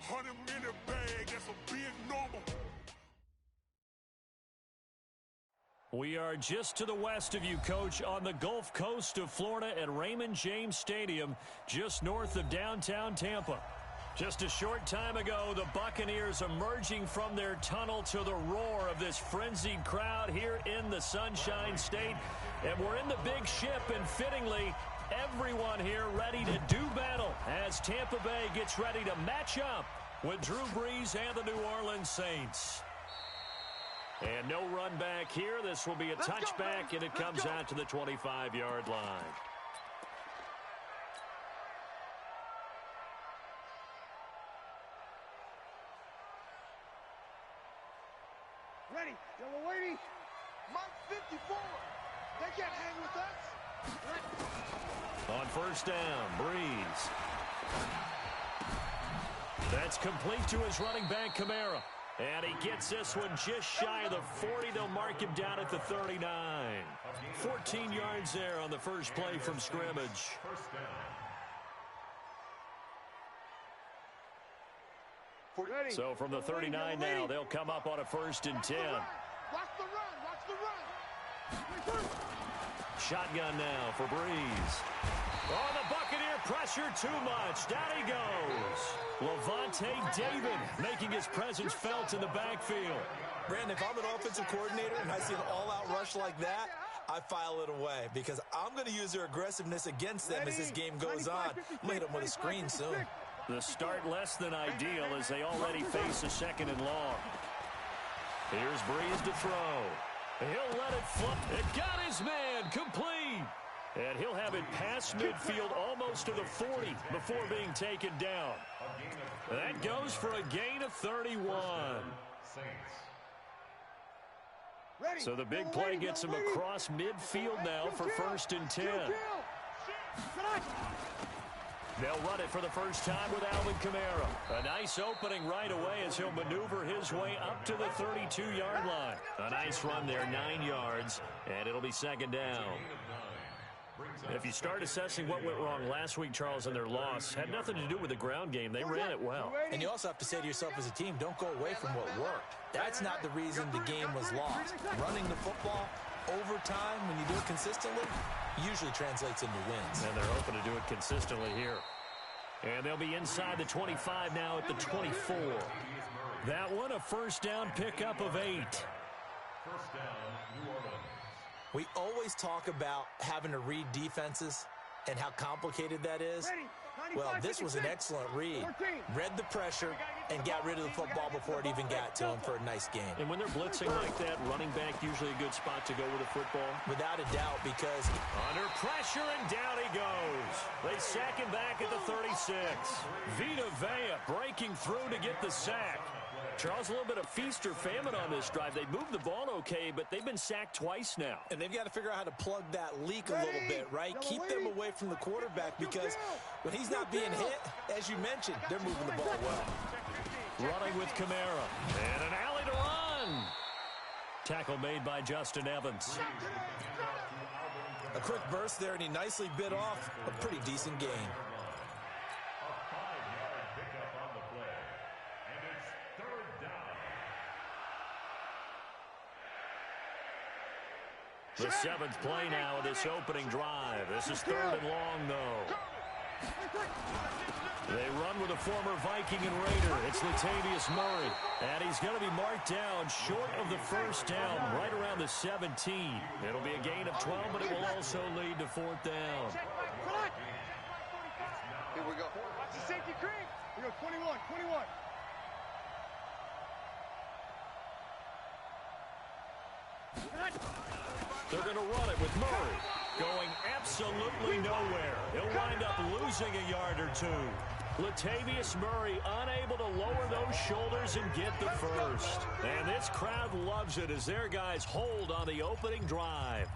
100-minute bag, that's a big number. We are just to the west of you, Coach, on the Gulf Coast of Florida at Raymond James Stadium, just north of downtown Tampa. Just a short time ago, the Buccaneers emerging from their tunnel to the roar of this frenzied crowd here in the Sunshine State. And we're in the big ship, and fittingly, everyone here ready to do battle as Tampa Bay gets ready to match up with Drew Brees and the New Orleans Saints. And no run back here. This will be a touchback, and it comes out to the 25-yard line. Ready, yellow lady. Mike 54. They can't hang with us. On first down, Brees. That's complete to his running back, Kamara. And he gets this one just shy of the 40. They'll mark him down at the 39. 14 yards there on the first play from scrimmage. So from the 39 now, they'll come up on a 1st and 10. Watch the run, watch the run. Shotgun now for Brees. Oh, the Buccaneer pressure too much. Down he goes. Lavonte David making his presence felt in the backfield. Brandon, if I'm an offensive coordinator and I see an all-out rush like that, I file it away because I'm going to use their aggressiveness against them as this game goes on. I'm going to hit them with a screen soon. The start less than ideal as they already face a 2nd and long. Here's Brees to throw. He'll let it flip. It got his man complete. And he'll have it past midfield almost to the 40 before being taken down. That goes for a gain of 31. So the big play gets him across midfield now for 1st and 10. They'll run it for the first time with Alvin Kamara. A nice opening right away as he'll maneuver his way up to the 32-yard line. A nice run there, 9 yards, and it'll be 2nd down. If you start assessing what went wrong last week, Charles, in their loss, had nothing to do with the ground game. They ran it well. And you also have to say to yourself as a team, don't go away from what worked. That's not the reason the game was lost. Running the football over time, when you do it consistently, usually translates into wins. And they're hoping to do it consistently here. And they'll be inside the 25 now at the 24. That one, a first down pickup of 8. First down, New Orleans. We always talk about having to read defenses and how complicated that is. Well, this was an excellent read. Read the pressure and got rid of the football before it even got to him for a nice game. And when they're blitzing like that, running back usually a good spot to go with the football. Without a doubt, because under pressure, and down he goes. They sack him back at the 36. Vita Vea breaking through to get the sack. Charles, a little bit of feast or famine on this drive. They moved the ball okay, but they've been sacked twice now. And they've got to figure out how to plug that leak a little bit, right? Keep them away from the quarterback because when he's not being hit, as you mentioned, they're moving the ball well. Running with Kamara. And an alley to run. Tackle made by Justin Evans. A quick burst there, and he nicely bit off a pretty decent gain. The 7th play now of this opening drive. This is 3rd and long, though. They run with a former Viking and Raider. It's Latavius Murray. And he's going to be marked down short of the first down, right around the 17. It'll be a gain of 12, but it will also lead to 4th down. Here we go. Watch the safety creep. We go 21, 21. They're going to run it with Murray. Going absolutely nowhere. He'll wind up losing a yard or 2. Latavius Murray unable to lower those shoulders and get the first. And this crowd loves it as their guys hold on the opening drive.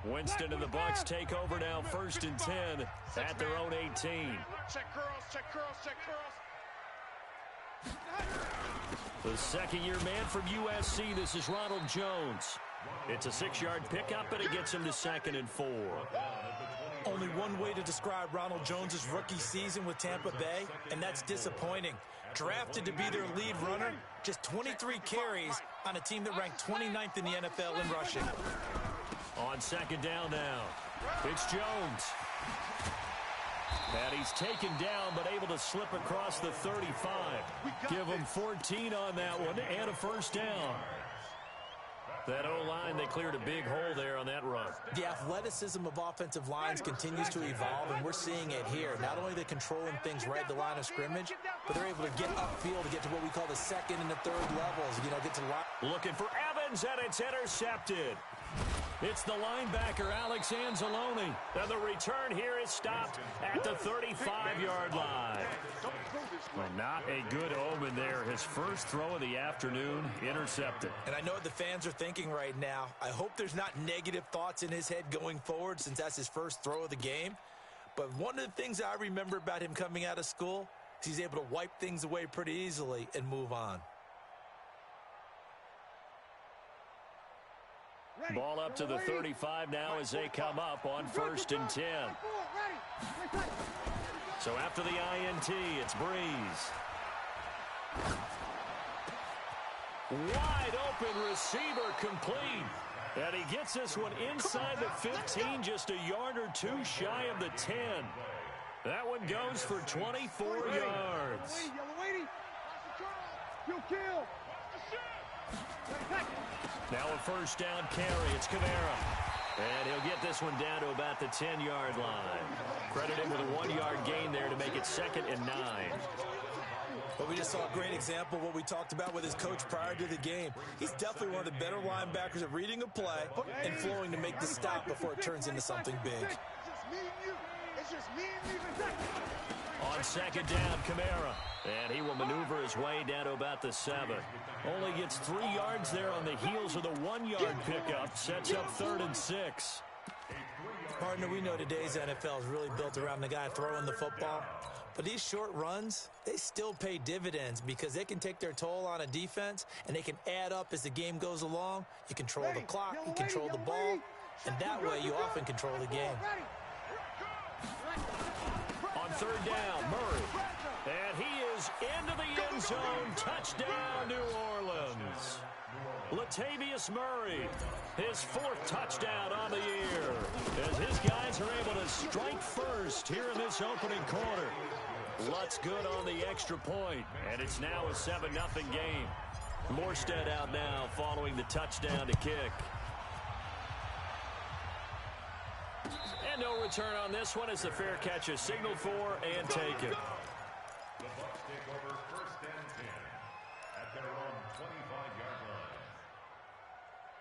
Winston and the Bucs take over now, 1st and 10 at their own 18. Check curls, check curls, check curls. The 2nd-year man from USC, this is Ronald Jones. It's a 6-yard pickup, and it gets him to 2nd and 4. only one way to describe Ronald Jones's rookie season with Tampa Bay, and that's disappointing. Drafted to be their lead runner, just 23 carries on a team that ranked 29th in the NFL in rushing. On second down now, it's Jones. And he's taken down, but able to slip across the 35. Give him 14 on that one and a first down. That O-line, they cleared a big hole there on that run. The athleticism of offensive lines continues to evolve, and we're seeing it here. Not only are they controlling things right at the line of scrimmage, but they're able to get upfield to get to what we call the second and the third levels. You know, get to line. Looking for Evans, and it's intercepted. It's the linebacker, Alex Anzalone. And the return here is stopped at the 35-yard line. Well, not a good omen there. His first throw of the afternoon, intercepted. And I know what the fans are thinking right now. I hope there's not negative thoughts in his head going forward since that's his first throw of the game. But one of the things I remember about him coming out of school is he's able to wipe things away pretty easily and move on. Ball up to the 35 now as they come up on 1st and 10. So after the INT, it's Breeze. Wide open receiver complete. And he gets this one inside the 15, just a yard or two shy of the 10. That one goes for 24 yards. Now a first down carry. It's Kamara. And he'll get this one down to about the 10-yard line. Credit him with a 1-yard gain there to make it 2nd and 9. But we just saw a great example of what we talked about with his coach prior to the game. He's definitely one of the better linebackers at reading a play and flowing to make the stop before it turns into something big. On second down, Kamara. And he will maneuver his way down to about the 7. Only gets 3 yards there on the heels of the 1-yard pickup. Sets up 3rd and 6. Partner, we know today's NFL is really built around the guy throwing the football. But these short runs, they still pay dividends because they can take their toll on a defense and they can add up as the game goes along. You control the clock, you control the ball, and that way you often control the game. On third down, Murray. And he is into the end zone. Touchdown, New Orleans. Latavius Murray, his 4th touchdown on the year, as his guys are able to strike first here in this opening quarter. Lutz good on the extra point, and it's now a 7-0 game. Morstead out now following the touchdown to kick. And no return on this one as the fair catch is signaled for and taken. The Bucs take over 1st and 10 at their own 25-yard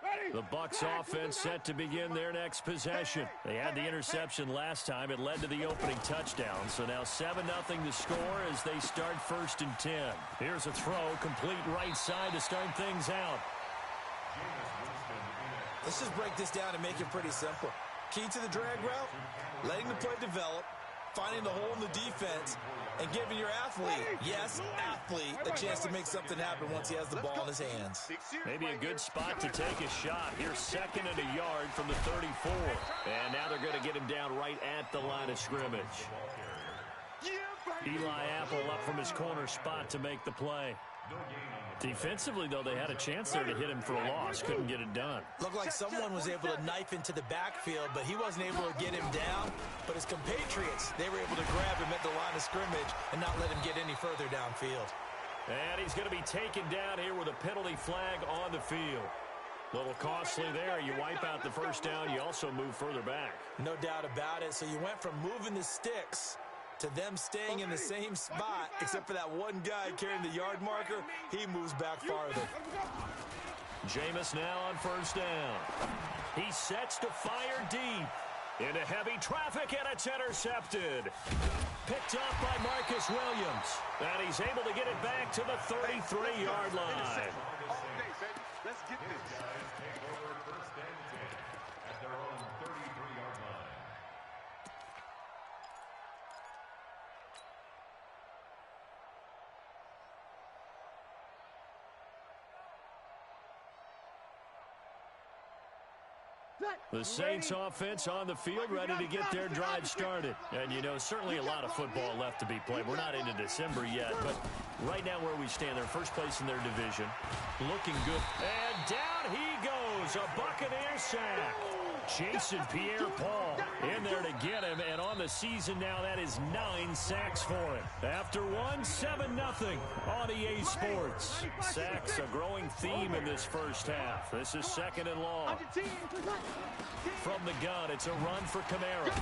line. The Bucs offense set to begin their next possession. They had the interception last time. It led to the opening touchdown. So now 7-0 the score as they start 1st and 10. Here's a throw, complete right side to start things out. Let's just break this down and make it pretty simple. Key to the drag route, letting the play develop, finding the hole in the defense, and giving your athlete, yes, athlete, a chance to make something happen once he has the ball in his hands. Maybe a good spot to take a shot. Here's 2nd and a yard from the 34. And now they're going to get him down right at the line of scrimmage. Eli Apple up from his corner spot to make the play. Defensively, though, they had a chance there to hit him for a loss. Couldn't get it done. Looked like someone was able to knife into the backfield, but he wasn't able to get him down. But his compatriots, they were able to grab him at the line of scrimmage and not let him get any further downfield. And he's going to be taken down here with a penalty flag on the field. A little costly there. You wipe out the first down. You also move further back. No doubt about it. So you went from moving the sticks to them staying in the same spot, except for that one guy carrying the yard marker. He moves back farther. Jameis now on first down. He sets to fire deep into heavy traffic, and it's intercepted. Picked up by Marcus Williams. And he's able to get it back to the 33-yard line. Let's get this. Guys take over 1st and 10 at their own 33-yard line. The Saints offense on the field ready to get their drive started. And, you know, certainly a lot of football left to be played. We're not into December yet, but right now where we stand, they're first place in their division. Looking good. And down he goes. A Buccaneer sack. Jason Pierre-Paul in there to get him. And on the season now, that is 9 sacks for him. After one, 7-0 on EA Sports. Sacks a growing theme in this first half. This is 2nd and long. From the gun, it's a run for Kamara.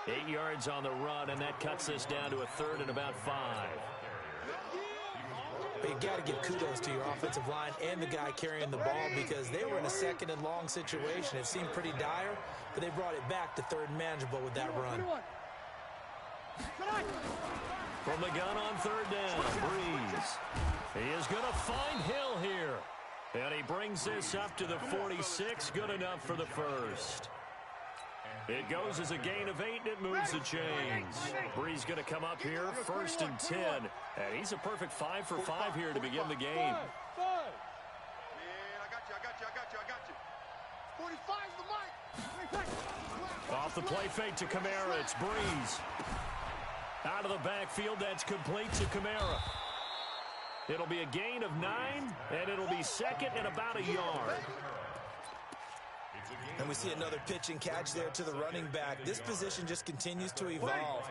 8 yards on the run, and that cuts us down to a 3rd and about 5. But you got to give kudos to your offensive line and the guy carrying the ball because they were in a 2nd and long situation. It seemed pretty dire, but they brought it back to 3rd and manageable with that run. From the gun on 3rd down, Breeze. He is going to find Hill here. And he brings this up to the 46. Good enough for the first. It goes as a gain of 8, and it moves the chains. Breeze going to come up here, 1st and 10. And he's a perfect 5 for 5 here to begin the game. Man, I got you. 45's the mic. Off the play fake to Kamara, it's Breeze. Out of the backfield, that's complete to Kamara. It'll be a gain of 9, and it'll be 2nd and about a yard. And we see another pitch and catch there to the running back. This position just continues to evolve.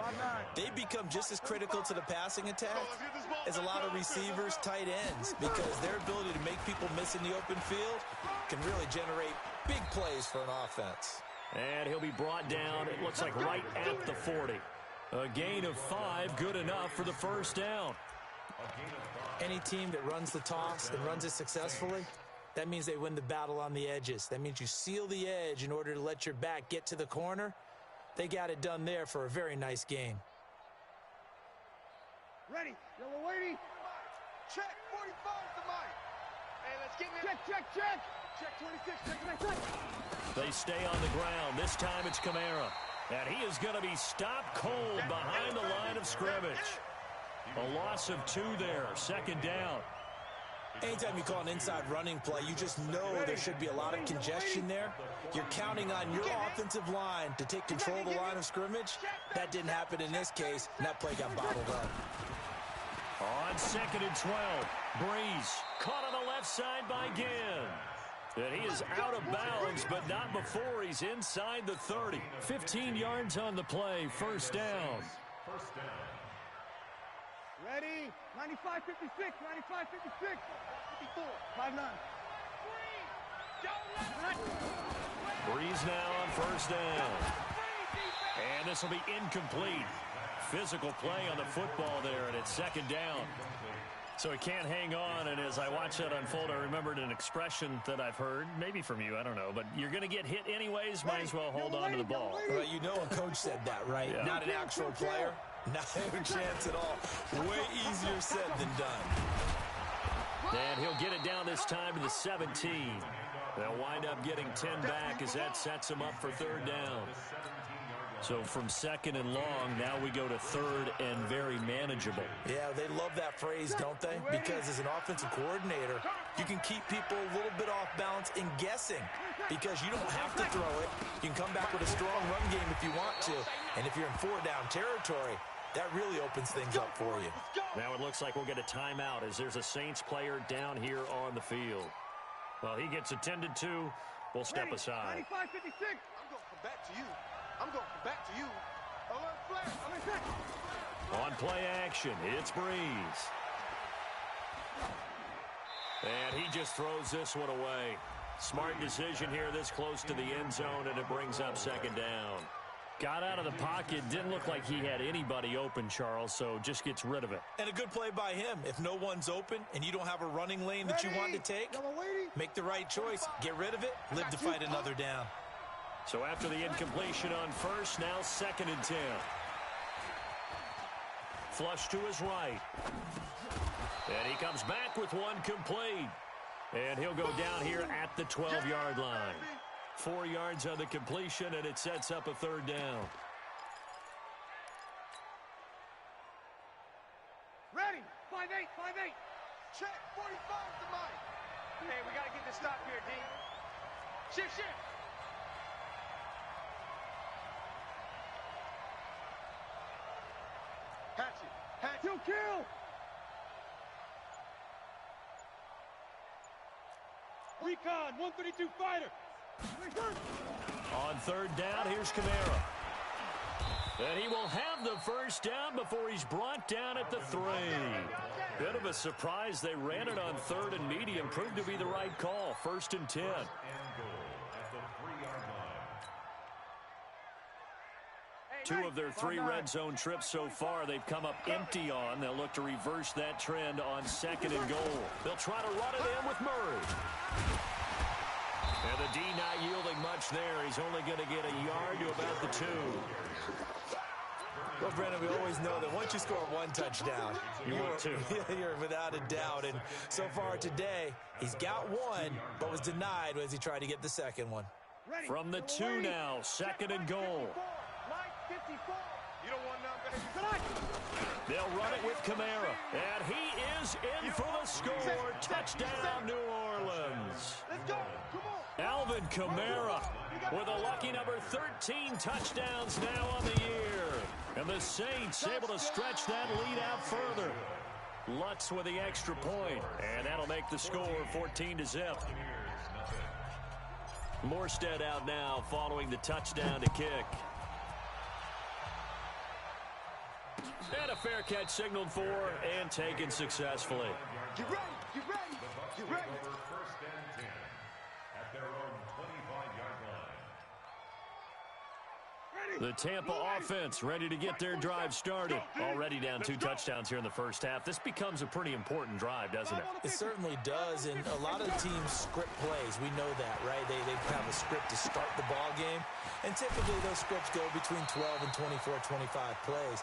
They become just as critical to the passing attack as a lot of receivers, tight ends, because their ability to make people miss in the open field can really generate big plays for an offense. And he'll be brought down, it looks like right at the 40. A gain of 5, good enough for the 1st down. Any team that runs the toss and runs it successfully, that means they win the battle on the edges. That means you seal the edge in order to let your back get to the corner. They got it done there for a very nice game. Ready. Yellow weighty. Check. 45's the mic. Hey, let's get in. Check. Check 26. Check. They stay on the ground. This time it's Kamara. And he is going to be stopped cold behind the line of scrimmage. A loss of 2 there. 2nd down. Anytime you call an inside running play, you just know there should be a lot of congestion there. You're counting on your offensive line to take control of the line of scrimmage. That didn't happen in this case, and that play got bottled up. On 2nd and 12, Breeze caught on the left side by Ginn. And he is out of bounds, but not before he's inside the 30. 15 yards on the play, 1st down. Ready. 95, 56. 95, 56. 54. 5-9. Breeze now on 1st down. And this will be incomplete. Physical play on the football there, and it's 2nd down. So he can't hang on, and as I watch that unfold, I remembered an expression that I've heard, maybe from you, I don't know, but you're going to get hit anyways, might as well hold on to the ball. Well, you know a coach said that, right? Yeah. Not an actual player. Not a chance at all. Way easier said than done. And he'll get it down this time to the 17. They'll wind up getting 10 back as that sets him up for 3rd down. So from 2nd and long, now we go to 3rd and very manageable. Yeah, they love that phrase, don't they? Because as an offensive coordinator, you can keep people a little bit off balance and guessing because you don't have to throw it. You can come back with a strong run game if you want to. And if you're in 4-down territory, that really opens things up for you. Now it looks like we'll get a timeout as there's a Saints player down here on the field. Well, he gets attended to. We'll step aside. 95, 56. I'm going to come back to you. Alert flare. On play action, it's Breeze. And he just throws this one away. Smart decision here this close to the end zone, and it brings up 2nd down. Got out of the pocket, didn't look like he had anybody open, Charles, so just gets rid of it. And a good play by him. If no one's open and you don't have a running lane that you want to take, make the right choice. Get rid of it, live to fight another down. So after the incompletion on 1st, now 2nd and 10. Flush to his right. And he comes back with one complete. And he'll go down here at the 12-yard line. 4 yards on the completion, and it sets up a 3rd down. Ready. 5-8. Check. 45's the mic. Hey, we got to get this stop here, D. Shift, shift. Hatchet. Hatchet. Kill. Recon, 132 fighter. On third down, here's Kamara. And he will have the first down before he's brought down at the 3. Bit of a surprise. They ran it on third and medium. Proved to be the right call. 1st and 10. Two of their 3 red zone trips so far they've come up empty on. They'll look to reverse that trend on 2nd and goal. They'll try to run it in with Murray. And the D not yielding much there. He's only going to get a yard to about the 2. Well, Brendan, we always know that once you score 1 touchdown, you're without a doubt. And so far today, he's got 1, but was denied as he tried to get the 2nd one. From the 2 now, 2nd and goal. You don't want nothing. They'll run it with Kamara. And he is in for the score. Touchdown, New Orleans. Let's go. Come on. Alvin Kamara with a lucky number 13 touchdowns now on the year. And the Saints able to stretch that lead out further. Lutz with the extra point. And that'll make the score 14-0. Morstead out now following the touchdown to kick. And a fair catch signaled for and taken successfully. Get ready. Get ready. Get ready. First and 10 at their own 25-yard line. The Tampa offense ready to get their drive started. Already down 2 touchdowns here in the first half. This becomes a pretty important drive, doesn't it? It certainly does, and a lot of teams script plays. We know that, right? They have a script to start the ball game, and typically those scripts go between 12 and 24, 25 plays.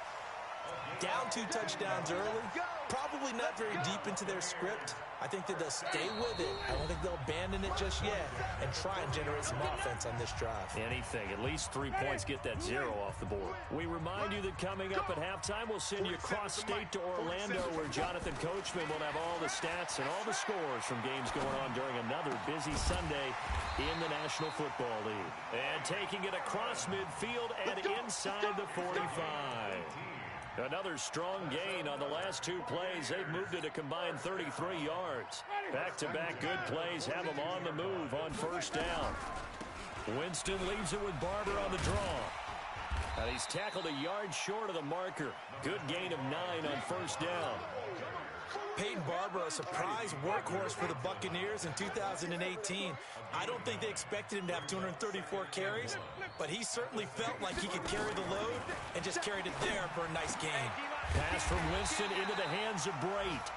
Down 2 touchdowns early, probably not very deep into their script. I think that they'll stay with it. I don't think they'll abandon it just yet and try and generate some offense on this drive. Anything. At least 3 points get that 0 off the board. We remind you that coming up at halftime, we'll send you cross-state to Orlando, where Jonathan Coachman will have all the stats and all the scores from games going on during another busy Sunday in the National Football League. And taking it across midfield and inside the 45. Another strong gain on the last 2 plays. They've moved it a combined 33 yards. Back-to-back good plays have them on the move on 1st down. Winston leaves it with Barber on the draw. And he's tackled a yard short of the marker. Good gain of 9 on 1st down. Peyton Barber, a surprise workhorse for the Buccaneers in 2018. I don't think they expected him to have 234 carries, but he certainly felt like he could carry the load and just carried it there for a nice gain. Pass from Winston into the hands of Brate.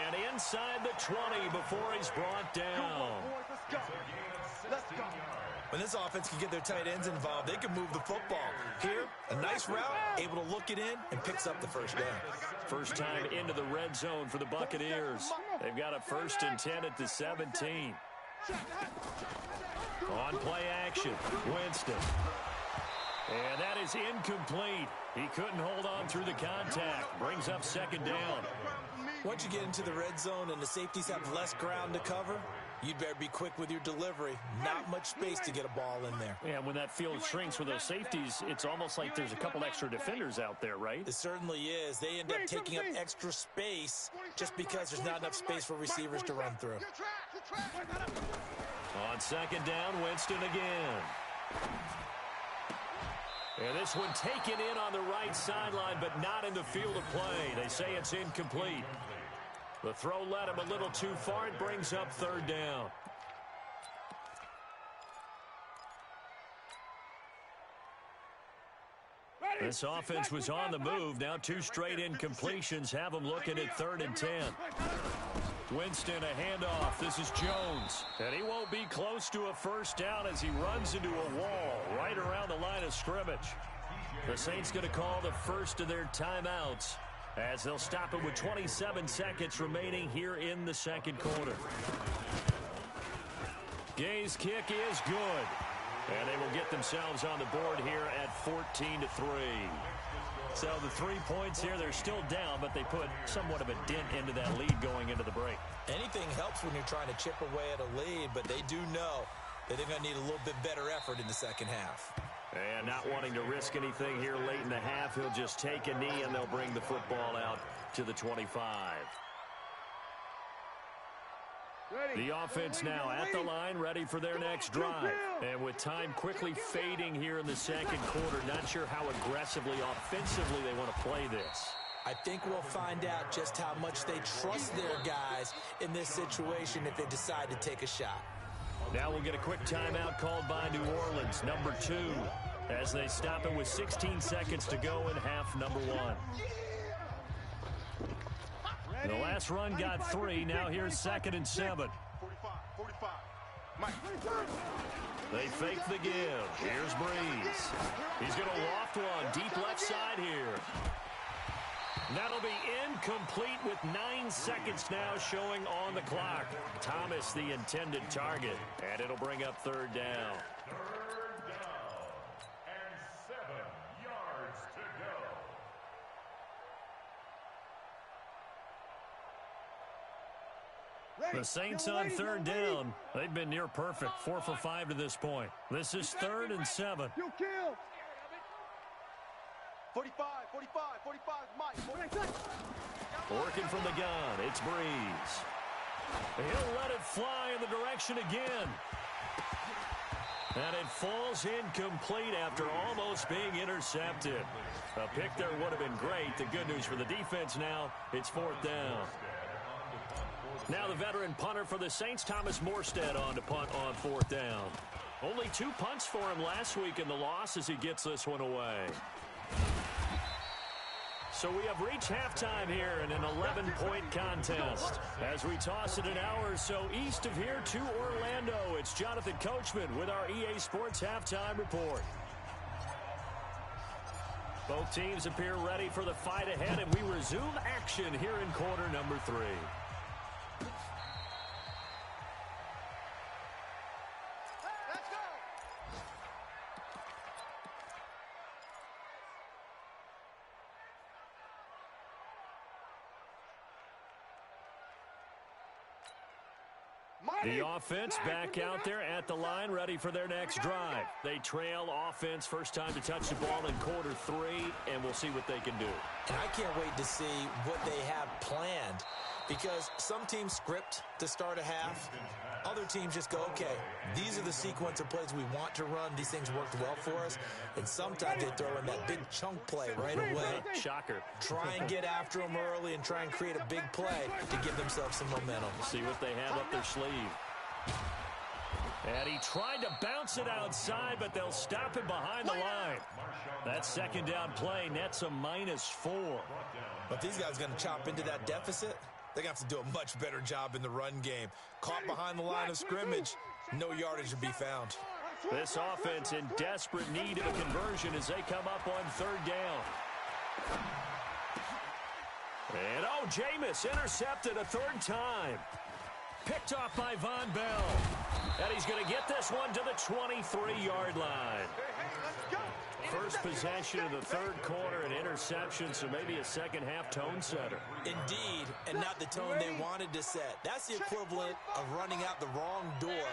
And inside the 20 before he's brought down. Let's go. Let's go. When this offense can get their tight ends involved, they can move the football. Here, a nice route, able to look it in, and picks up the 1st down. First time into the red zone for the Buccaneers. They've got a 1st and 10 at the 17. On play action, Winston. And that is incomplete. He couldn't hold on through the contact. Brings up 2nd down. Once you get into the red zone and the safeties have less ground to cover, you'd better be quick with your delivery. Not much space to get a ball in there. Yeah, when that field shrinks with those safeties, it's almost like there's a couple extra defenders out there, right? It certainly is. They end up taking up extra space just because there's not enough space for receivers to run through. On 2nd down, Winston again. And this one taken in on the right sideline, but not in the field of play. They say it's incomplete. The throw led him a little too far. It brings up 3rd down. This offense was on the move. Now 2 straight incompletions have them looking at 3rd and 10. Winston, a handoff. This is Jones. And he won't be close to a 1st down as he runs into a wall right around the line of scrimmage. The Saints going to call the first of their timeouts as they'll stop it with 27 seconds remaining here in the 2nd quarter. Gay's kick is good. And they will get themselves on the board here at 14-3. So the 3 points here, they're still down, but they put somewhat of a dent into that lead going into the break. Anything helps when you're trying to chip away at a lead, but they do know that they're going to need a little bit better effort in the second half. And not wanting to risk anything here late in the half, he'll just take a knee and they'll bring the football out to the 25. The offense now at the line, ready for their next drive. And with time quickly fading here in the second quarter, not sure how aggressively, offensively they want to play this. I think we'll find out just how much they trust their guys in this situation if they decide to take a shot. Now we'll get a quick timeout called by New Orleans, number 2, as they stop it with 16 seconds to go in half number 1. The last run got 3. Now here's 2nd and 7. 45. Mike. They fake the give. Here's Breeze. He's going to loft one deep left side here. That'll be incomplete with 9 seconds now showing on the clock. Thomas the intended target, and it'll bring up 3rd down. 3rd down and 7 yards to go. The Saints on 3rd down. They've been near perfect, 4 for 5 to this point. This is 3rd and 7. 45, Mike. Working from the gun, it's Breeze. He'll let it fly in the direction again. And it falls incomplete after almost being intercepted. A pick there would have been great. The good news for the defense now, it's 4th down. Now the veteran punter for the Saints, Thomas Morstead, on to punt on 4th down. Only 2 punts for him last week in the loss as he gets this one away. So we have reached halftime here in an 11-point contest. As we toss it an hour or so east of here to Orlando, it's Jonathan Coachman with our EA Sports Halftime Report. Both teams appear ready for the fight ahead, and we resume action here in quarter number 3. The offense back out there at the line, ready for their next drive. They trail offense, first time to touch the ball in quarter 3, and we'll see what they can do. And I can't wait to see what they have planned, because some teams script to start a half. Other teams just go, okay, these are the sequence of plays we want to run. These things worked well for us. And sometimes they throw in that big chunk play right away. Shocker. Try and get after them early and try and create a big play to give themselves some momentum. See what they have up their sleeve. And he tried to bounce it outside, but they'll stop him behind the line. That 2nd down play nets a -4. But these guys are going to chop into that deficit. They're going to have to do a much better job in the run game. Caught behind the line of scrimmage, no yardage to be found. This offense in desperate need of a conversion as they come up on 3rd down. And, Jameis intercepted a 3rd time. Picked off by Von Bell. And he's going to get this one to the 23-yard line. First possession of the 3rd quarter, an interception, so maybe a second-half tone setter. Indeed, and not the tone they wanted to set. That's the equivalent of running out the wrong door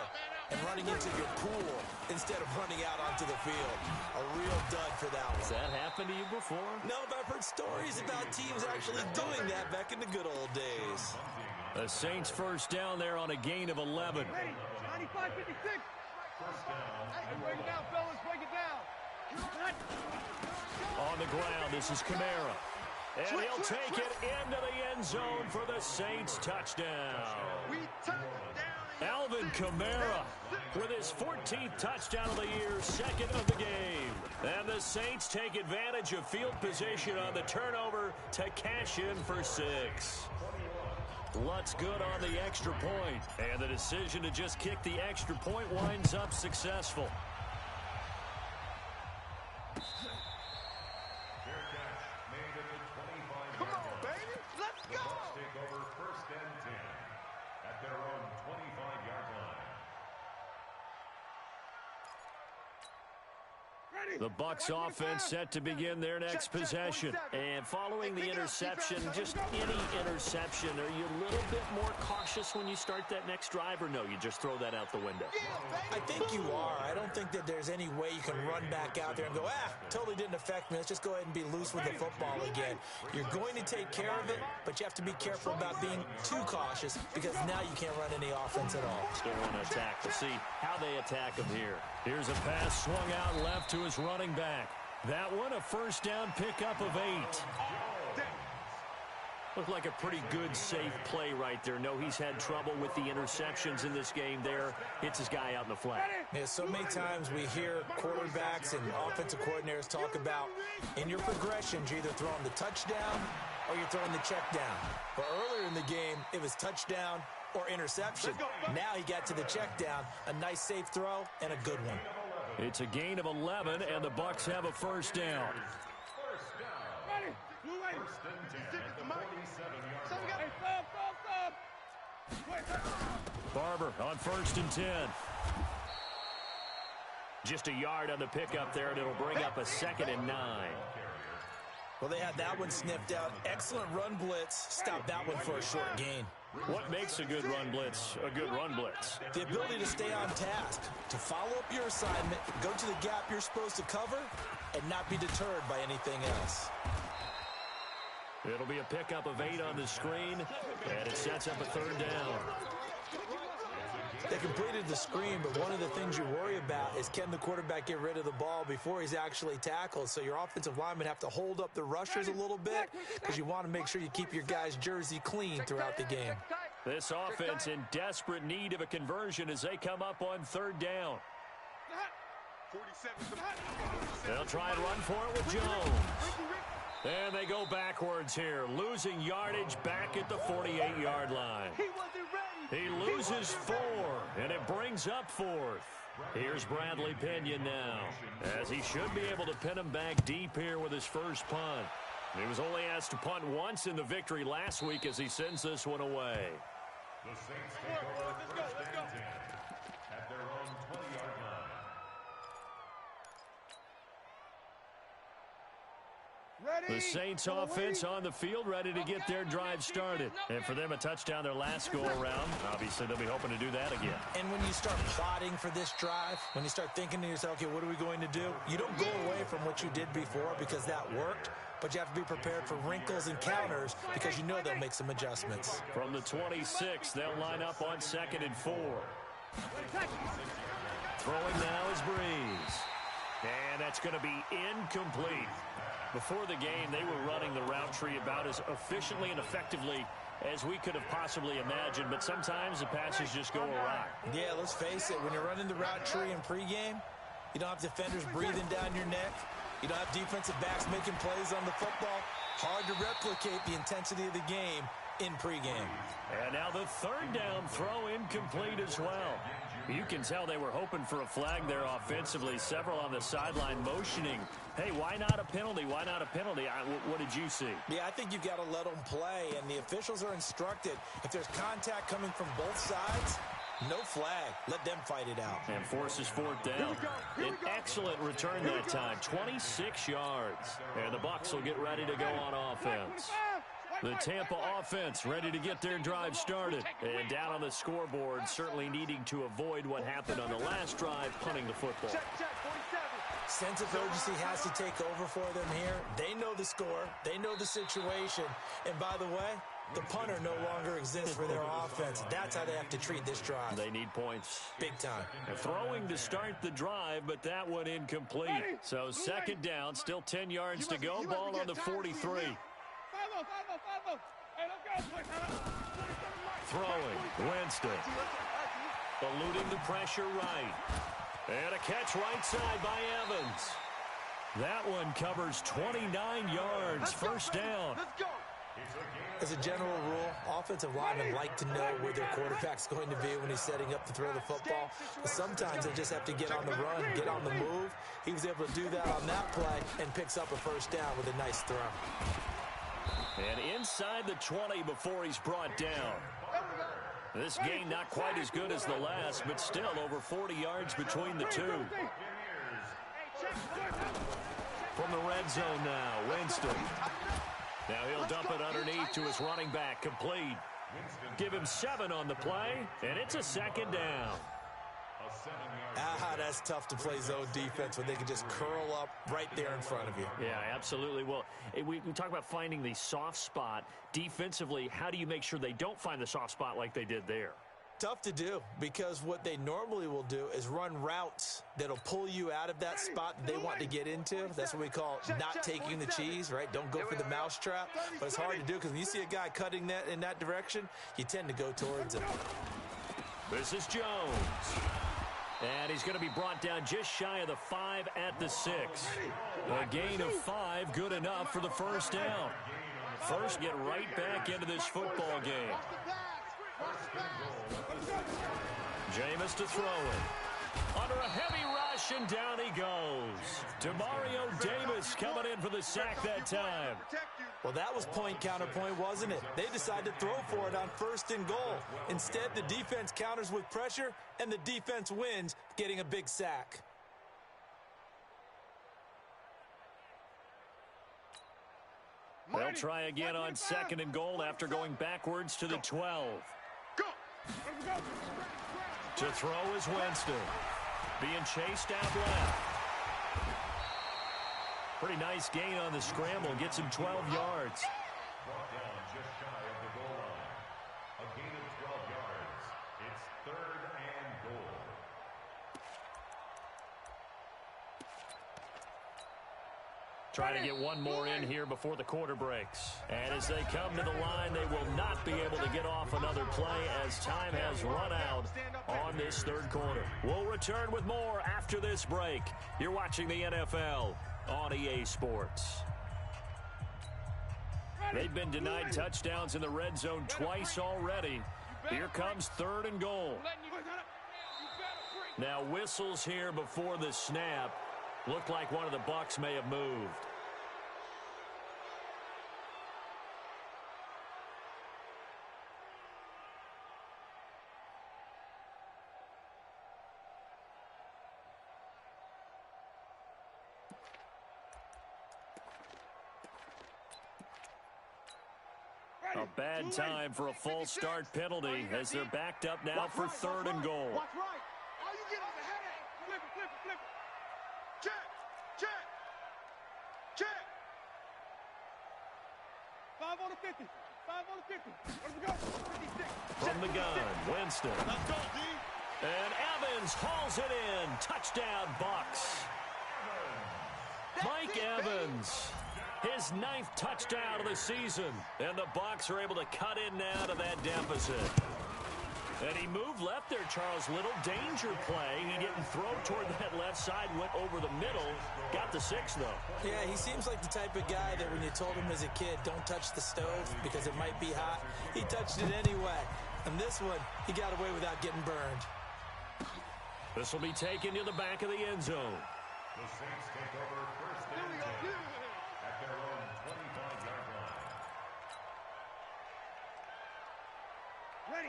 and running into your pool instead of running out onto the field. A real dud for that one. Has that happened to you before? No, but I've heard stories about teams actually doing that back in the good old days. The Saints first down there on a gain of 11. 95-56. Break it down, fellas. Break it down. On the ground, this is Kamara. And he'll take it into the end zone for the Saints touchdown. Alvin Kamara with his 14th touchdown of the year, 2nd of the game. And the Saints take advantage of field position on the turnover to cash in for 6. Lutz good on the extra point. And the decision to just kick the extra point winds up successful. Come on, baby. Let's go. Bucs take over 1st and 10 at their own 25-yard line. The Bucs offense set to begin their next possession. And following the interception, just any interception, are you a little bit more cautious when you start that next drive, or no, you just throw that out the window? I think you are. I don't think that there's any way you can run back out there and go, totally didn't affect me. Let's just go ahead and be loose with the football again. You're going to take care of it, but you have to be careful about being too cautious because now you can't run any offense at all. Still want to attack. We'll see how they attack him here. Here's a pass swung out left to his running back. That one, a first down pickup of 8. Looked like a pretty good, safe play right there. No, he's had trouble with the interceptions in this game there. Hits his guy out in the flat. Yeah, so many times we hear quarterbacks and offensive coordinators talk about in your progressions, you're either throwing the touchdown or you're throwing the check down. But earlier in the game, it was touchdown or interception. Now he got to the check down, a nice safe throw and a good one. It's a gain of 11, and the Bucs have a first down. Barber on 1st and 10. Just a yard on the pickup there, and it'll bring up a 2nd and 9. Well, they had that one sniffed out. Excellent run blitz. Stop that one for a short gain. What makes a good run blitz a good run blitz? The ability to stay on task, to follow up your assignment, go to the gap you're supposed to cover, and not be deterred by anything else. It'll be a pickup of 8 on the screen, and it sets up a 3rd down. They completed the screen, but one of the things you worry about is can the quarterback get rid of the ball before he's actually tackled? So your offensive linemen have to hold up the rushers a little bit because you want to make sure you keep your guy's jersey clean throughout the game. This offense in desperate need of a conversion as they come up on 3rd down. They'll try and run for it with Jones. And they go backwards here, losing yardage back at the 48-yard line. He loses 4, and it brings up 4th. Here's Bradley Pinion now, as he should be able to pin him back deep here with his first punt. He was only asked to punt once in the victory last week as he sends this one away. The Saints take over 1st and 10 at their own 20-yard line. The Saints offense on the field, ready to get their drive started. And for them, a touchdown their last go-around. Obviously, they'll be hoping to do that again. And when you start plotting for this drive, when you start thinking to yourself, okay, what are we going to do? You don't go away from what you did before because that worked, but you have to be prepared for wrinkles and counters because you know they'll make some adjustments. From the 26, they'll line up on 2nd and 4. Throwing now is Breeze. And that's going to be incomplete. Before the game, they were running the route tree about as efficiently and effectively as we could have possibly imagined, but sometimes the passes just go awry. Yeah, let's face it, when you're running the route tree in pregame, you don't have defenders breathing down your neck. You don't have defensive backs making plays on the football. Hard to replicate the intensity of the game in pregame. And now the 3rd down throw incomplete as well. You can tell they were hoping for a flag there offensively. Several on the sideline motioning, hey, why not a penalty? Why not a penalty? What did you see? Yeah, I think you've got to let them play, and the officials are instructed. If there's contact coming from both sides, no flag. Let them fight it out. And forces 4th down. An excellent return that time, 26 yards. And the Bucs will get ready to go on offense. The Tampa offense ready to get their drive started. And down on the scoreboard, certainly needing to avoid what happened on the last drive, punting the football. Sense of urgency has to take over for them here. They know the score. They know the situation. And by the way, the punter no longer exists for their offense. That's how they have to treat this drive. They need points. Big time. And throwing to start the drive, but that one incomplete. So 2nd down, still 10 yards to go. Ball on the 43. Throwing, Winston. Eluding the pressure right. And a catch right side by Evans. That one covers 29 yards. First down. As a general rule, offensive linemen like to know where their quarterback's going to be when he's setting up to throw the football. But sometimes they just have to get on the run, get on the move. He was able to do that on that play and picks up a first down with a nice throw. And inside the 20 before he's brought down. This gain not quite as good as the last, but still over 40 yards between the two. red zone now. Winston. Now he'll dump it underneath to his running back. Complete. Give him 7 on the play, and it's a second down. That's tough to play zone defense when they can just curl up right there in front of you. Yeah, absolutely. Well, we talk about finding the soft spot. Defensively, how do you make sure they don't find the soft spot like they did there? Tough to do, because what they normally will do is run routes that'll pull you out of that spot that they want to get into. That's what we call not taking the cheese, right? Don't go for the mousetrap. But it's hard to do, because when you see a guy cutting that in that direction, you tend to go towards him. This is Jones. And he's going to be brought down just shy of the 5 at the 6. A gain of 5, good enough for the first down. First, get right back into this football game. Jameis to throw it. Under a heavy rush, and down he goes. Demario Davis coming in for the sack that time. Well, that was point counterpoint, wasn't it? They decided to throw for it on 1st and goal. Instead, the defense counters with pressure, and the defense wins, getting a big sack. They'll try again on 2nd and goal after going backwards to the 12. To throw is Winston. Being chased out left. Pretty nice gain on the scramble. Gets him 12 yards. Brought down just shy of the goal line. A gain of 12 yards. It's 3rd and goal. Try to get one more in here before the quarter breaks. And as they come to the line, they will not be able to get off another play as time has run out on this 3rd quarter. We'll return with more after this break. You're watching the NFL on EA Sports. They've been denied touchdowns in the red zone twice already. Here comes 3rd and goal. Now whistles here before the snap. Looked like one of the Bucs may have moved. A bad time for a false start penalty as they're backed up now for 3rd and goal. Watch right. All you get is a headache. Flip it, flip it, flip it. Check, check, check. 5 on the 50. 5 on the 50. Where we go? 56. From the gun, Winston. Let's go, D. And Evans hauls it in. Touchdown, Bucs. Mike Evans. His 9th touchdown of the season. And the Bucs are able to cut in now to that deficit. And he moved left there, Charles. Little danger play. He didn't throw toward that left side. Went over the middle. Got the 6, though. Yeah, he seems like the type of guy that when you told him as a kid, don't touch the stove because it might be hot, he touched it anyway. And this one, he got away without getting burned. This will be taken to the back of the end zone. The Saints take over 1st and 10 at their own 25-yard line.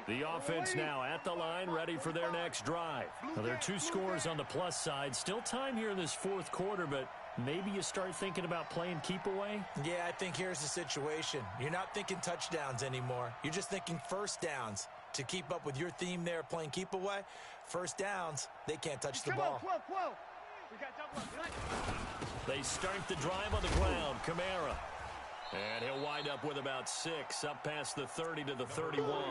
The offense now at the line, ready for their next drive. Now, there are 2 scores on the plus side. Still time here in this 4th quarter, but maybe you start thinking about playing keep away? Yeah, I think here's the situation. You're not thinking touchdowns anymore. You're just thinking 1st downs. To keep up with your theme there, playing keep away, 1st downs, they can't touch the ball. 12, 12. We got double. They start the drive on the ground. Kamara. And he'll wind up with about 6, up past the 30 to the 31.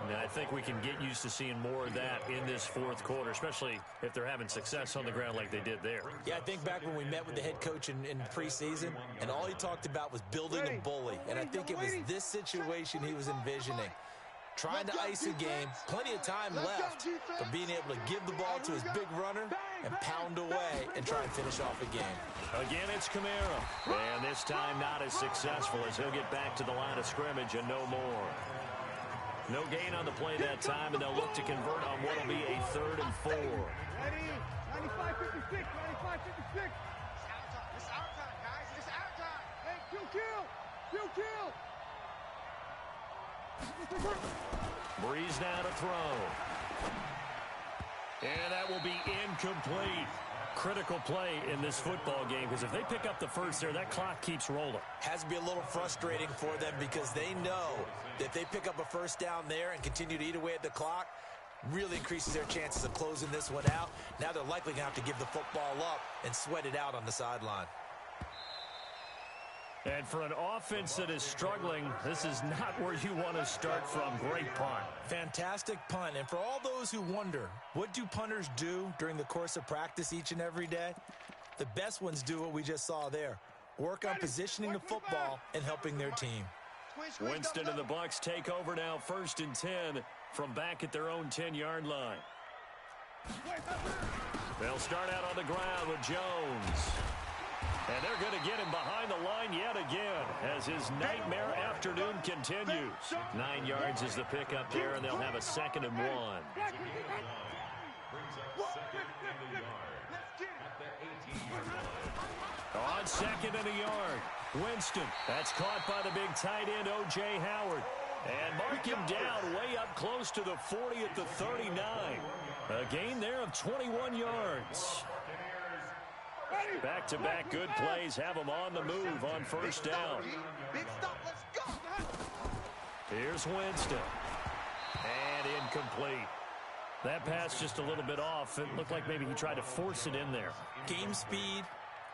And I think we can get used to seeing more of that in this 4th quarter, especially if they're having success on the ground like they did there. Yeah, I think back when we met with the head coach in preseason, and all he talked about was building a bully. And I think it was this situation he was envisioning. Trying to ice a game, plenty of time left, but being able to give the ball to his big runner and pound away and try and finish off a game. Again, it's Kamara. And this time not as successful as he'll get back to the line of scrimmage and no more. No gain on the play that time, and they'll look to convert on what will be a 3rd and 4. Ready? 95-56, 95-56. It's our time, guys. It's our time. Hey, kill. Breeze now to throw. And that will be incomplete. critical play in this football game because if they pick up the first there, that clock keeps rolling. Has to be a little frustrating for them because they know that if they pick up a first down there and continue to eat away at the clock, really increases their chances of closing this one out. Now they're likely going to have to give the football up and sweat it out on the sideline. And for an offense that is struggling, this is not where you want to start from. Great punt. Fantastic punt. And for all those who wonder, what do punters do during the course of practice each and every day? The best ones do what we just saw there. Work on positioning the football and helping their team. Winston and the Bucs take over now, 1st and 10 from back at their own 10-yard line. They'll start out on the ground with Jones. And they're going to get him behind the line yet again as his nightmare afternoon continues. 9 yards is the pickup there, and they'll have a 2nd and 1. On 2nd and a yard, Winston. That's caught by the big tight end, O.J. Howard. And mark him down way up close to the 40 at the 39. A gain there of 21 yards. Back-to-back good plays have them on the move on 1st down. Here's Winston. And incomplete. That pass just a little bit off. It looked like maybe he tried to force it in there. Game speed,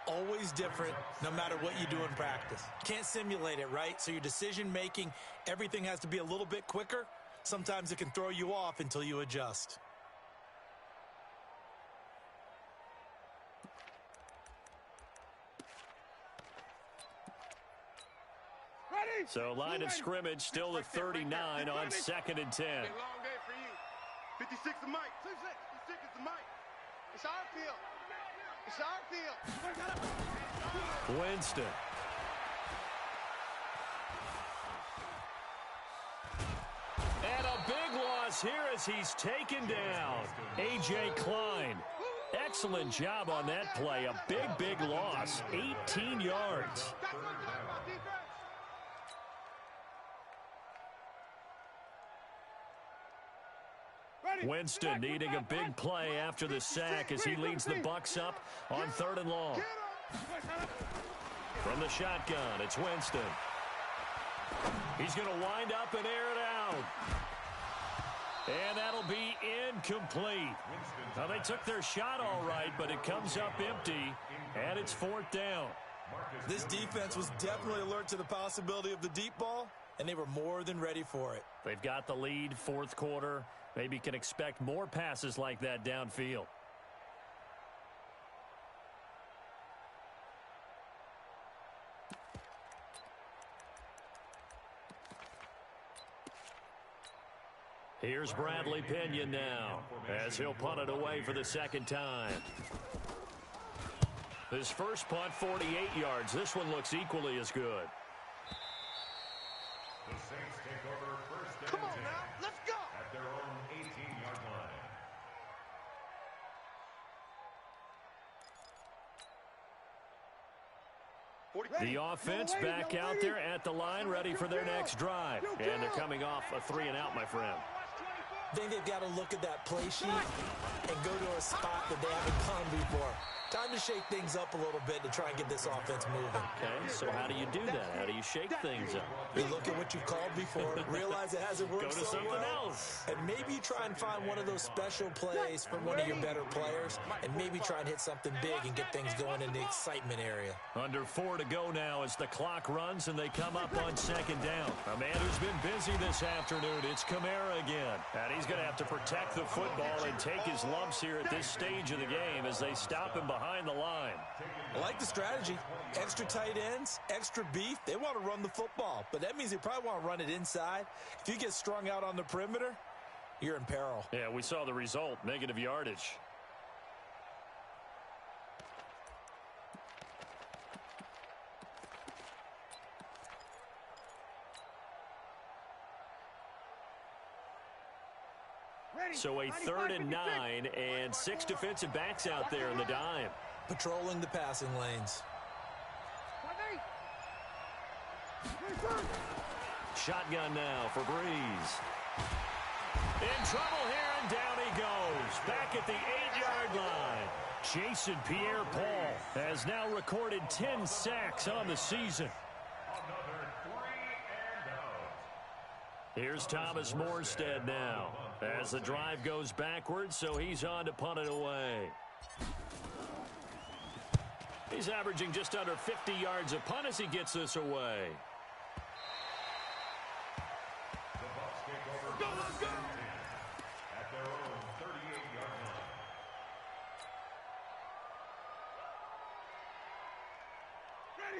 always different no matter what you do in practice. Can't simulate it, right? So your decision-making, everything has to be a little bit quicker. Sometimes it can throw you off until you adjust. So line of scrimmage still at 39 on 2nd and 10. Long day for you. 56 the mic. 56 is the mic. It's our field. It's our field. Winston. And a big loss here as he's taken down. A.J. Klein. Excellent job on that play. A big loss. 18 yards. Winston needing a big play after the sack as he leads the Bucs up on 3rd and long. From the shotgun, it's Winston. He's going to wind up and air it out. And that'll be incomplete. Now, they took their shot all right, but it comes up empty, and it's 4th down. This defense was definitely alert to the possibility of the deep ball, and they were more than ready for it. They've got the lead, 4th quarter. Maybe can expect more passes like that downfield. Here's Bradley Pinion now as he'll punt it away for the 2nd time. His first punt, 48 yards. This one looks equally as good. The Saints take over 1st and 10. Come on now, let's go. At their own 18-yard line. The offense back out there at the line, ready for their next drive. And they're coming off a 3-and-out, my friend. I think they've got to look at that play sheet and go to a spot that they haven't gone before. Time to shake things up a little bit to try and get this offense moving. Okay, so how do you do that? How do you shake things up? You look at what you've called before, realize it hasn't worked Go to so something well, else. and maybe try and find one of those special plays from one of your better players, and maybe try and hit something big and get things going in the excitement area. Under 4 to go now as the clock runs and they come up on 2nd down. A man who's been busy this afternoon, it's Kamara again. And he's going to have to protect the football and take his lumps here at this stage of the game as they stop him behind the line. I like the strategy. Extra tight ends, extra beef. They want to run the football, but that means they probably want to run it inside. If you get strung out on the perimeter, you're in peril. Yeah, we saw the result, negative yardage. So a 3rd and 9 and 6 defensive backs out there in the dime. Patrolling the passing lanes. Shotgun now for Breeze. In trouble here, and down he goes. Back at the 8-yard line. Jason Pierre-Paul has now recorded 10 sacks on the season. Another 3 and out. Here's Thomas Morstead now as the drive goes backwards, so he's on to punt it away. He's averaging just under 50 yards a punt as he gets this away. The Bucs take over first and 10 at their own 38-yard line.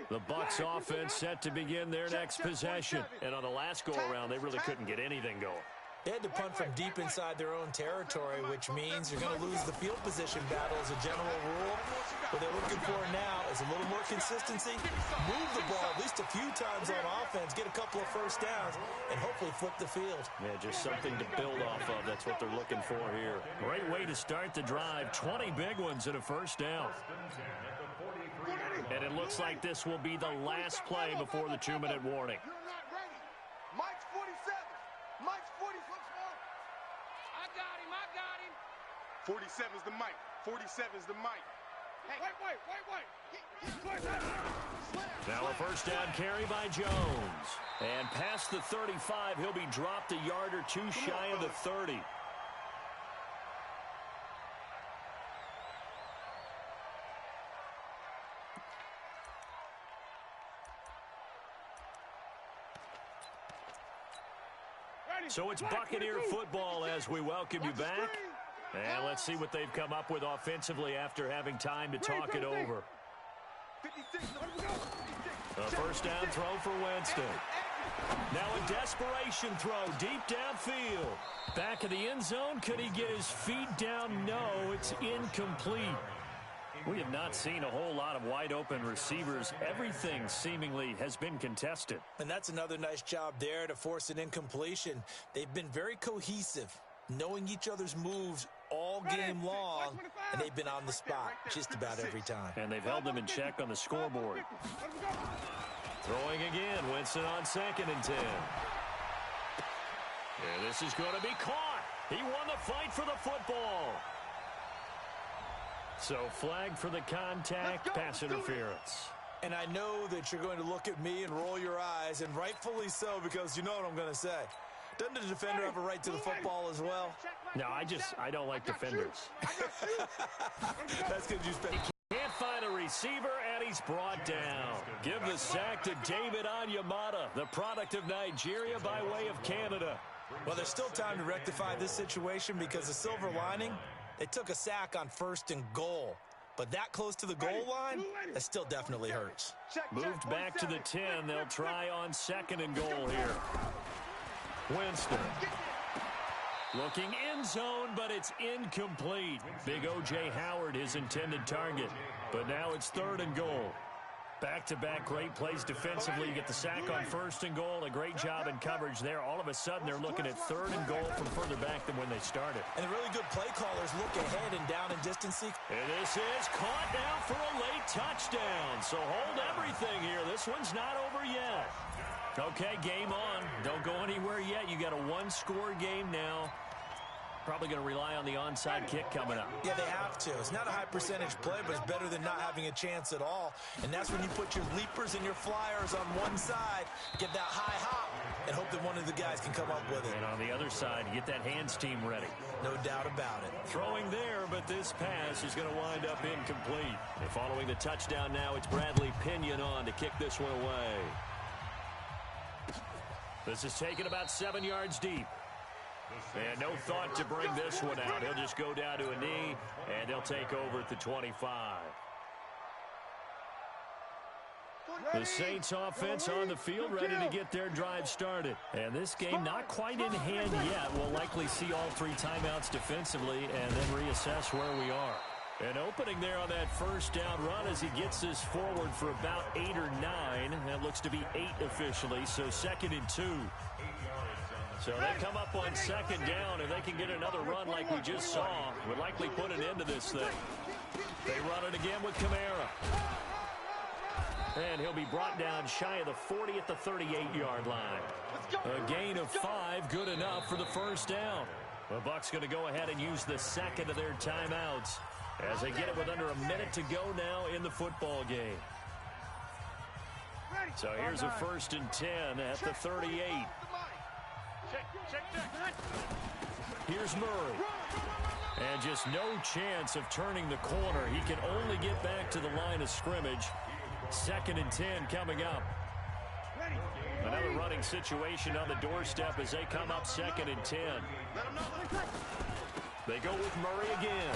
The Bucs offense set to begin their next possession. And on the last go-around, they really couldn't get anything going. They had to punt from deep inside their own territory, which means you're going to lose the field position battle as a general rule. What they're looking for now is a little more consistency, move the ball at least a few times on offense, get a couple of first downs, and hopefully flip the field. Yeah, just something to build off of. That's what they're looking for here. Great way to start the drive. 20 big ones and a first down. And it looks like this will be the last play before the 2-minute warning. You're not ready. Mike's 47. Mike's 40. I got him. 47's the Mike. 47's the Mike. Hey, wait. Now a first down carry by Jones. And past the 35, he'll be dropped a yard or two shy of the 30. So it's Buccaneer football as we welcome you back. And let's see what they've come up with offensively after having time to talk it over. A first down throw for Winston. Now a desperation throw deep downfield. Back of the end zone. Could he get his feet down? No, it's incomplete. We have not seen a whole lot of wide-open receivers. Everything seemingly has been contested. And that's another nice job there to force an incompletion. They've been very cohesive, knowing each other's moves all game long, and they've been on the spot just about every time. And they've held them in check on the scoreboard. Throwing again, Winston on 2nd and 10. And this is going to be caught. He won the fight for the football. So flag for the contact, pass interference. And I know that you're going to look at me and roll your eyes, and rightfully so, because you know what I'm going to say. Doesn't the defender have a right to the football as well? No, I don't like defenders. That's because you spent... Can't find a receiver, and he's brought down. Give the sack to David Onyemata, the product of Nigeria by way of Canada. Well, there's still time to rectify this situation because the silver lining, they took a sack on 1st and goal. But that close to the goal line, that still definitely hurts. Moved back to the 10. They'll try on 2nd and goal here. Winston. Looking end zone, but it's incomplete. Big O.J. Howard, his intended target. But now it's 3rd and goal. Back-to-back great plays defensively. You get the sack on 1st and goal. A great job in coverage there. All of a sudden, they're looking at 3rd and goal from further back than when they started. And the really good play callers look ahead and down and distance seek. And this is caught now for a late touchdown. So hold everything here. This one's not over yet. Okay, game on. Don't go anywhere yet. You got a one-score game now. Probably going to rely on the onside kick coming up. Yeah, they have to. It's not a high percentage play, but it's better than not having a chance at all. And that's when you put your leapers and your flyers on one side, get that high hop, and hope that one of the guys can come up with it. And on the other side, get that hands team ready. No doubt about it. Throwing there, but this pass is going to wind up incomplete. And following the touchdown now, it's Bradley Pinion on to kick this one away. This is taken about 7 yards deep. And no thought to bring this one out. He'll just go down to a knee, and he'll take over at the 25. The Saints offense on the field, ready to get their drive started. And this game not quite in hand yet. We'll likely see all 3 timeouts defensively and then reassess where we are. An opening there on that first down run as he gets this forward for about 8 or 9. That looks to be 8 officially, so 2nd and 2. So they come up on 2nd down. If they can get another run like we just saw, would likely put an end to this thing. They run it again with Kamara. And he'll be brought down shy of the 40 at the 38-yard line. A gain of 5, good enough for the first down. The Bucs going to go ahead and use the second of their timeouts. as they get it with under a minute to go now in the football game. So here's a 1st and 10 at the 38. Here's Murray. And just no chance of turning the corner. He can only get back to the line of scrimmage. 2nd and 10 coming up. Another running situation on the doorstep as they come up 2nd and 10. They go with Murray again.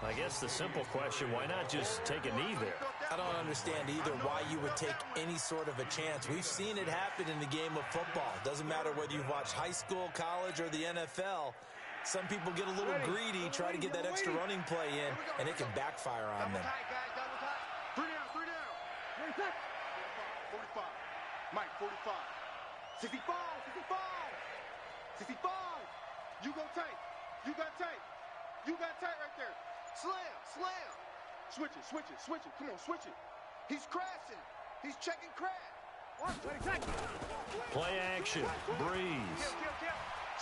I guess the simple question, why not just take a knee there? I don't understand either why you would take any sort of a chance. We've seen it happen in the game of football. Doesn't matter whether you've watched high school, college, or the NFL. Some people get a little greedy, try to get that extra running play in, and it can backfire on them. 3 down, 3 down. 45. Mike, 45. 65, 65. 65. You go tight. You got tight. You got tight right there. Slam, slam. Switch it, switch it, switch it. Come on, switch it. He's crashing. He's checking crash. Play action. Breeze.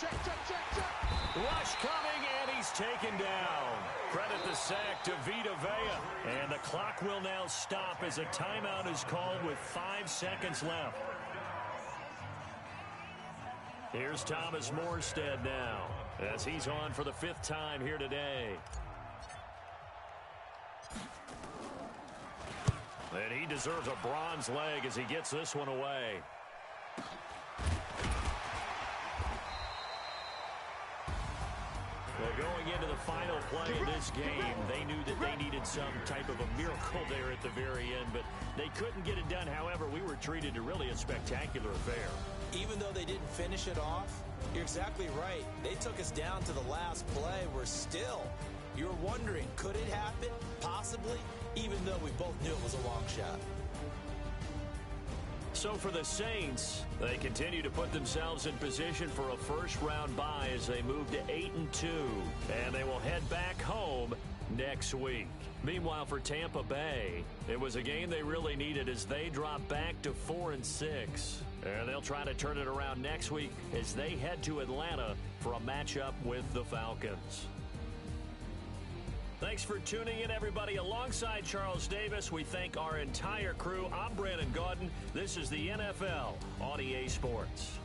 Check, check, check, check. Rush coming, and he's taken down. Credit the sack to Vita Vea. And the clock will now stop as a timeout is called with 5 seconds left. Here's Thomas Morstead now, as he's on for the 5th time here today. And he deserves a bronze leg as he gets this one away. Well, going into the final play of this game, they knew that they needed some type of a miracle there at the very end, but they couldn't get it done. However, we were treated to really a spectacular affair. Even though they didn't finish it off, you're exactly right. They took us down to the last play. We're still, you're wondering, could it happen? Possibly, even though we both knew it was a long shot. So for the Saints, they continue to put themselves in position for a first-round bye as they move to 8-2, and they will head back home next week. Meanwhile, for Tampa Bay, it was a game they really needed as they drop back to 4-6. And they'll try to turn it around next week as they head to Atlanta for a matchup with the Falcons. Thanks for tuning in, everybody. Alongside Charles Davis, we thank our entire crew. I'm Brandon Gaudin. This is the NFL on EA Sports.